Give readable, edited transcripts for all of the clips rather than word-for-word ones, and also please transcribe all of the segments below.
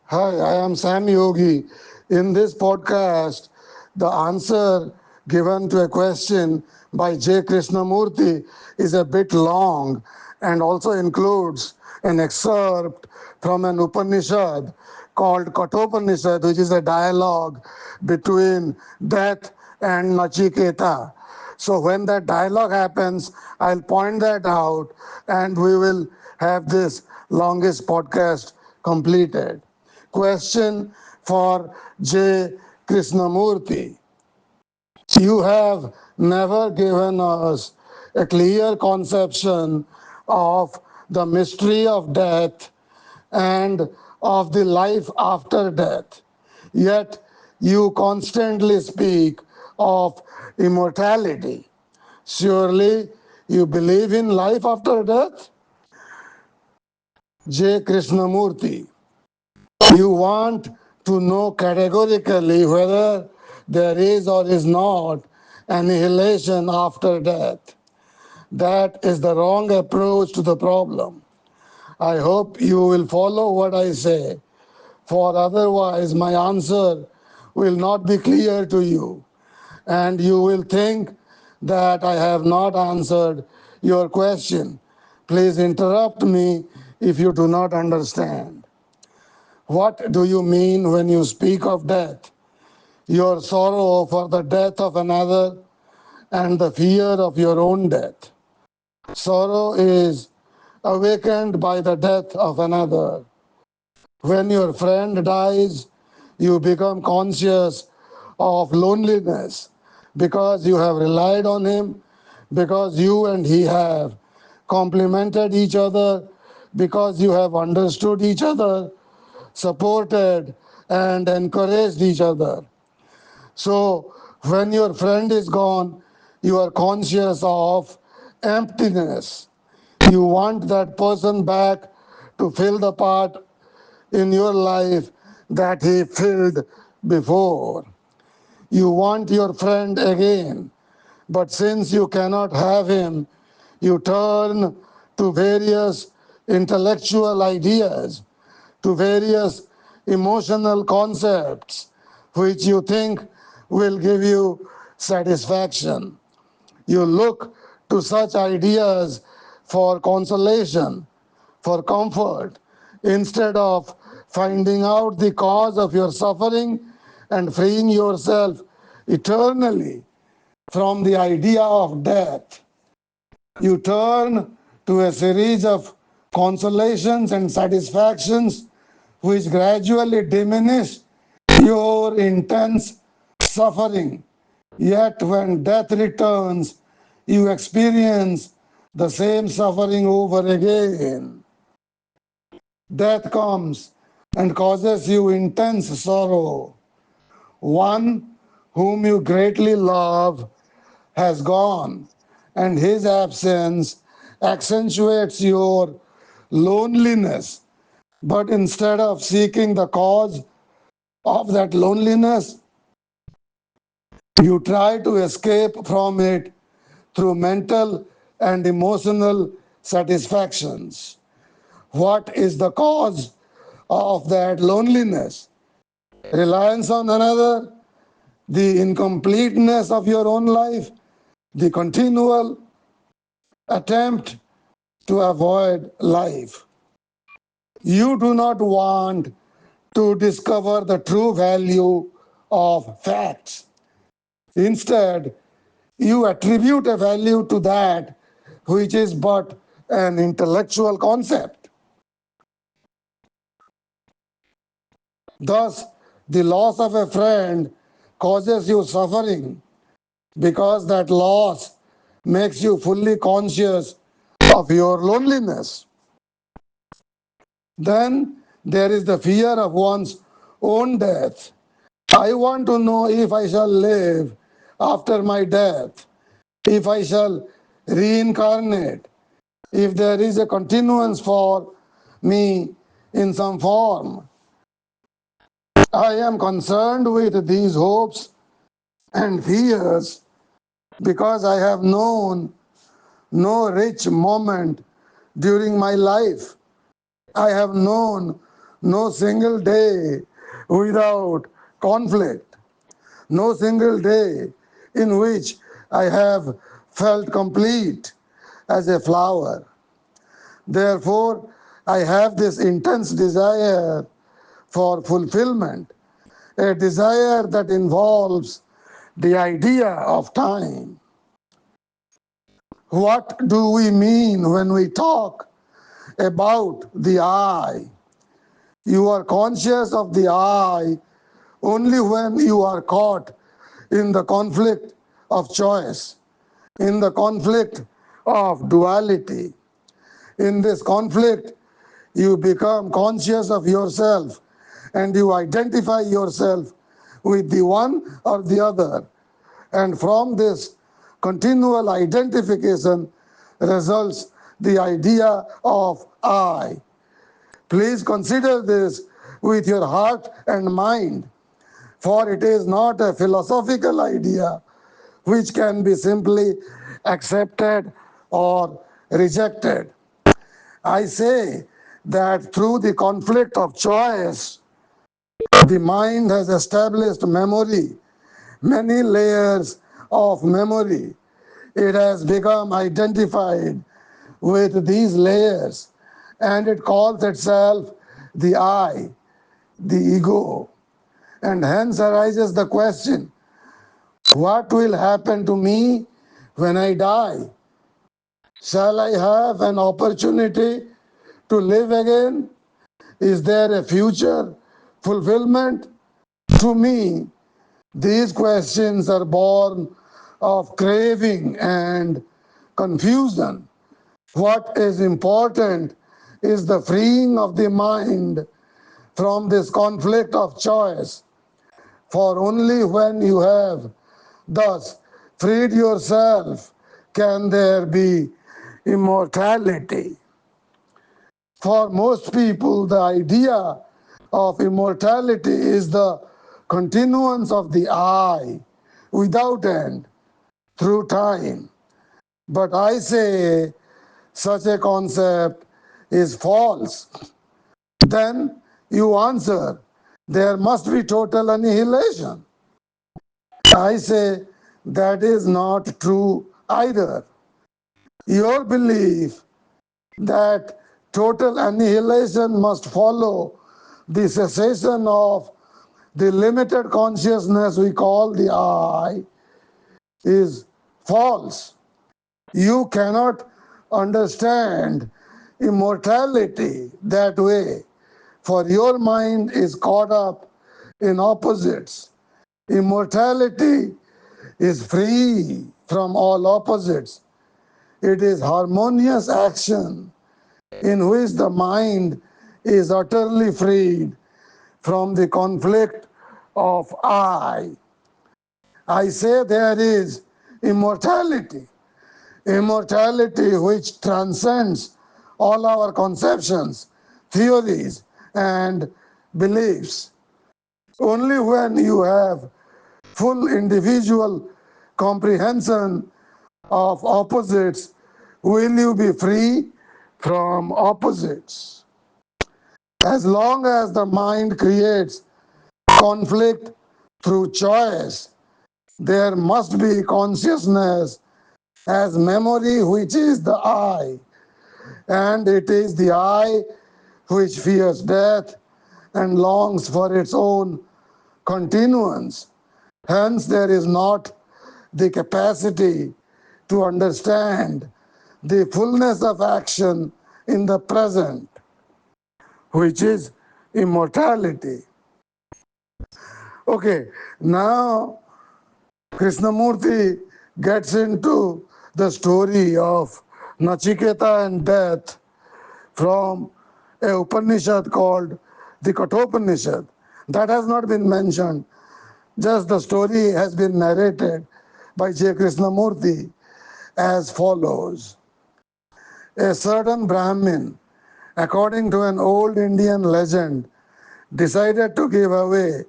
Hi, I am Sam Yogi. In this podcast, the answer given to a question by J. Krishnamurti is a bit long and also includes an excerpt from an Upanishad called Kathopanishad, which is a dialogue between Death and Nachiketa. So when that dialogue happens, I'll point that out and we will have this longest podcast completed. Question for J. Krishnamurti. You have never given us a clear conception of the mystery of death and of the life after death. Yet you constantly speak of immortality. Surely you believe in life after death? J. Krishnamurti. You want to know categorically whether there is or is not annihilation after death. That is the wrong approach to the problem. I hope you will follow what I say, for otherwise, my answer will not be clear to you, and you will think that I have not answered your question. Please interrupt me if you do not understand. What do you mean when you speak of death? Your sorrow for the death of another and the fear of your own death. Sorrow is awakened by the death of another. When your friend dies, you become conscious of loneliness because you have relied on him, because you and he have complemented each other, because you have understood each other, supported and encouraged each other. So when your friend is gone, you are conscious of emptiness. You want that person back to fill the part in your life that he filled before. You want your friend again, but since you cannot have him, you turn to various intellectual ideas, to various emotional concepts which you think will give you satisfaction. You look to such ideas for consolation, for comfort, instead of finding out the cause of your suffering and freeing yourself eternally from the idea of death. You turn to a series of consolations and satisfactions which gradually diminish your intense suffering. Yet when death returns, you experience the same suffering over again. Death comes and causes you intense sorrow. One whom you greatly love has gone, and his absence accentuates your loneliness. But instead of seeking the cause of that loneliness, you try to escape from it through mental and emotional satisfactions. What is the cause of that loneliness? Reliance on another, the incompleteness of your own life, the continual attempt to avoid life. You do not want to discover the true value of facts. Instead, you attribute a value to that which is but an intellectual concept. Thus, the loss of a friend causes you suffering because that loss makes you fully conscious of your loneliness. Then there is the fear of one's own death. I want to know if I shall live after my death, if I shall reincarnate, if there is a continuance for me in some form. I am concerned with these hopes and fears because I have known no rich moment during my life. I have known No single day without conflict. No single day in which I have felt complete as a flower. Therefore, I have this intense desire for fulfillment, a desire that involves the idea of time. What do we mean when we talk about the I? You are conscious of the I only when you are caught in the conflict of choice, in the conflict of duality. In this conflict, you become conscious of yourself and you identify yourself with the one or the other. And from this continual identification results the idea of I. Please consider this with your heart and mind, for it is not a philosophical idea which can be simply accepted or rejected. I say that through the conflict of choice, the mind has established memory, many layers of memory. It has become identified with these layers and it calls itself the I, the ego. And hence arises the question, what will happen to me when I die? Shall I have an opportunity to live again? Is there a future fulfillment? To me, these questions are born of craving and confusion. What is important is the freeing of the mind from this conflict of choice. For only when you have thus freed yourself can there be immortality. For most people, the idea of immortality is the continuance of the I without end through time. But I say such a concept is false. Then you answer, there must be total annihilation. I say that is not true either. Your belief that total annihilation must follow the cessation of the limited consciousness we call the I is false. You cannot understand immortality that way, for your mind is caught up in opposites. Immortality is free from all opposites. It is harmonious action in which the mind is utterly freed from the conflict of I. I say there is immortality, immortality which transcends all our conceptions, theories, and beliefs. Only when you have full individual comprehension of opposites will you be free from opposites. As long as the mind creates conflict through choice, there must be consciousness as memory, which is the I, and it is the I which fears death and longs for its own continuance. Hence, there is not the capacity to understand the fullness of action in the present, which is immortality. Okay, now Krishnamurti gets into the story of Nachiketa and death from a Upanishad called the Kathopanishad. That has not been mentioned, just the story has been narrated by J. Krishnamurti as follows. A certain Brahmin, according to an old Indian legend, decided to give away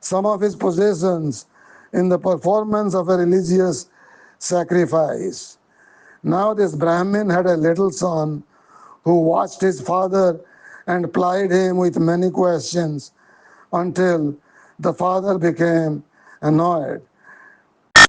some of his possessions in the performance of a religious sacrifice. Now, this Brahmin had a little son who watched his father and plied him with many questions until the father became annoyed.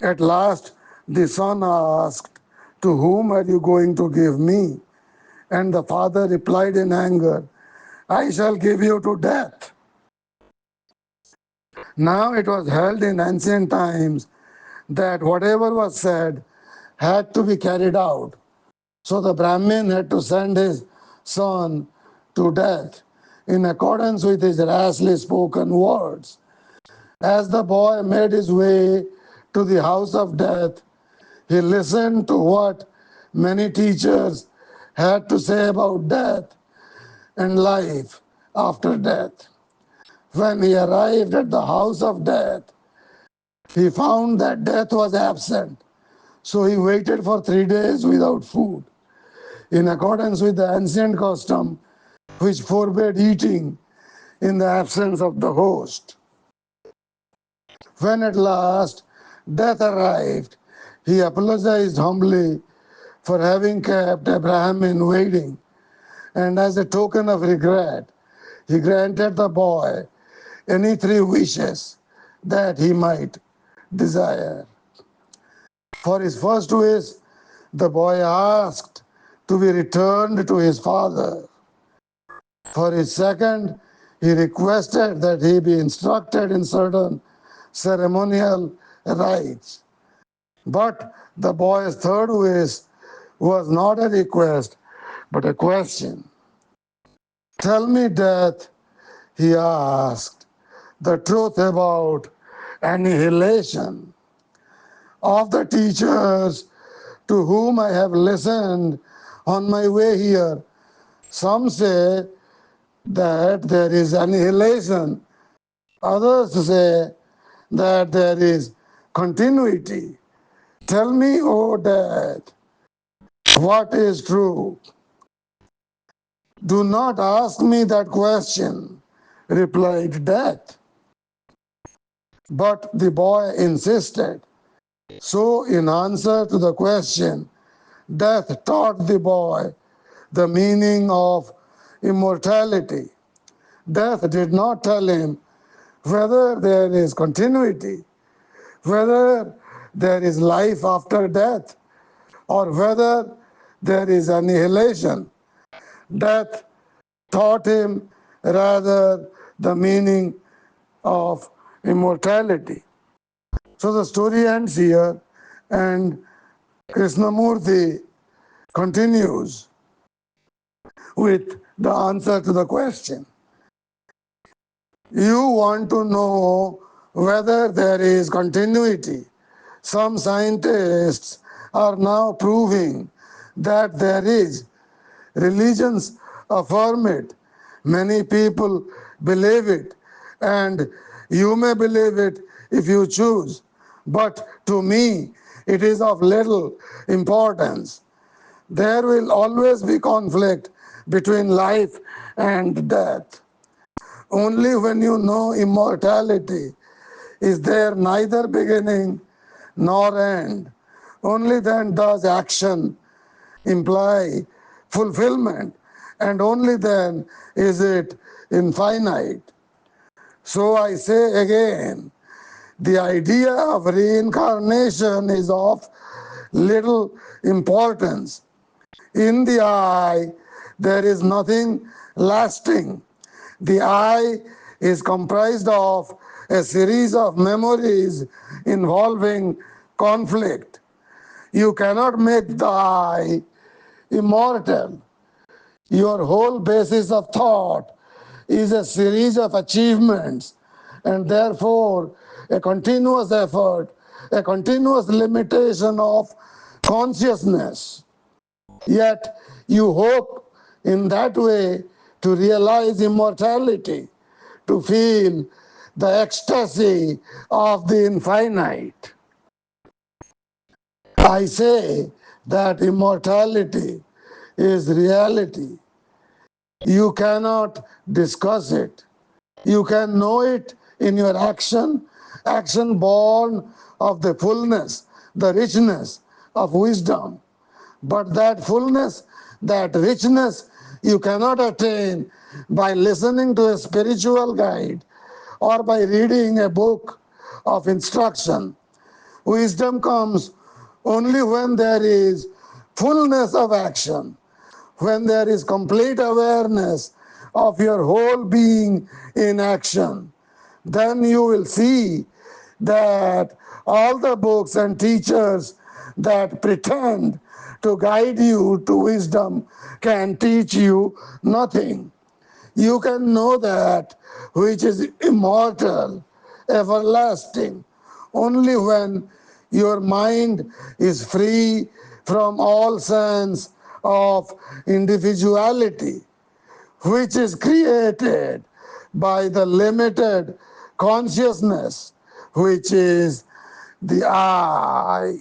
At last, the son asked, "To whom are you going to give me?" And the father replied in anger, "I shall give you to death." Now it was held in ancient times that whatever was said had to be carried out. So the Brahmin had to send his son to death in accordance with his rashly spoken words. As the boy made his way to the house of death, he listened to what many teachers had to say about death and life after death. When he arrived at the house of death, he found that death was absent. So he waited for 3 days without food, in accordance with the ancient custom which forbade eating in the absence of the host. When at last death arrived, he apologized humbly for having kept Abraham in waiting, and as a token of regret, he granted the boy any 3 wishes that he might desire. For his first wish, the boy asked to be returned to his father. For his second, he requested that he be instructed in certain ceremonial rites. But the boy's third wish was not a request, but a question. "Tell me, death," he asked, "the truth about annihilation. Of the teachers to whom I have listened on my way here, some say that there is annihilation. Others say that there is continuity. Tell me, O death, what is true?" "Do not ask me that question," replied death. But the boy insisted. So, in answer to the question, death taught the boy the meaning of immortality. Death did not tell him whether there is continuity, whether there is life after death, or whether there is annihilation. Death taught him rather the meaning of immortality. So the story ends here, and Krishnamurti continues with the answer to the question. You want to know whether there is continuity. Some scientists are now proving that there is. Religions affirm it. Many people believe it, and you may believe it if you choose. But to me, it is of little importance. There will always be conflict between life and death. Only when you know immortality is there neither beginning nor end. Only then does action imply fulfillment, and only then is it infinite. So I say again, the idea of reincarnation is of little importance. In the I, there is nothing lasting. The I is comprised of a series of memories involving conflict. You cannot make the I immortal. Your whole basis of thought is a series of achievements, and therefore a continuous effort, a continuous limitation of consciousness. Yet you hope in that way to realize immortality, to feel the ecstasy of the infinite. I say that immortality is reality. You cannot discuss it. You can know it in your action, action born of the fullness, the richness of wisdom. But that fullness, that richness You cannot attain by listening to a spiritual guide or by reading a book of instruction. Wisdom comes only when there is fullness of action, when there is complete awareness of your whole being in action. Then you will see that all the books and teachers that pretend to guide you to wisdom can teach you nothing. You can know that which is immortal, everlasting, only when your mind is free from all sense of individuality, which is created by the limited consciousness, which is the I.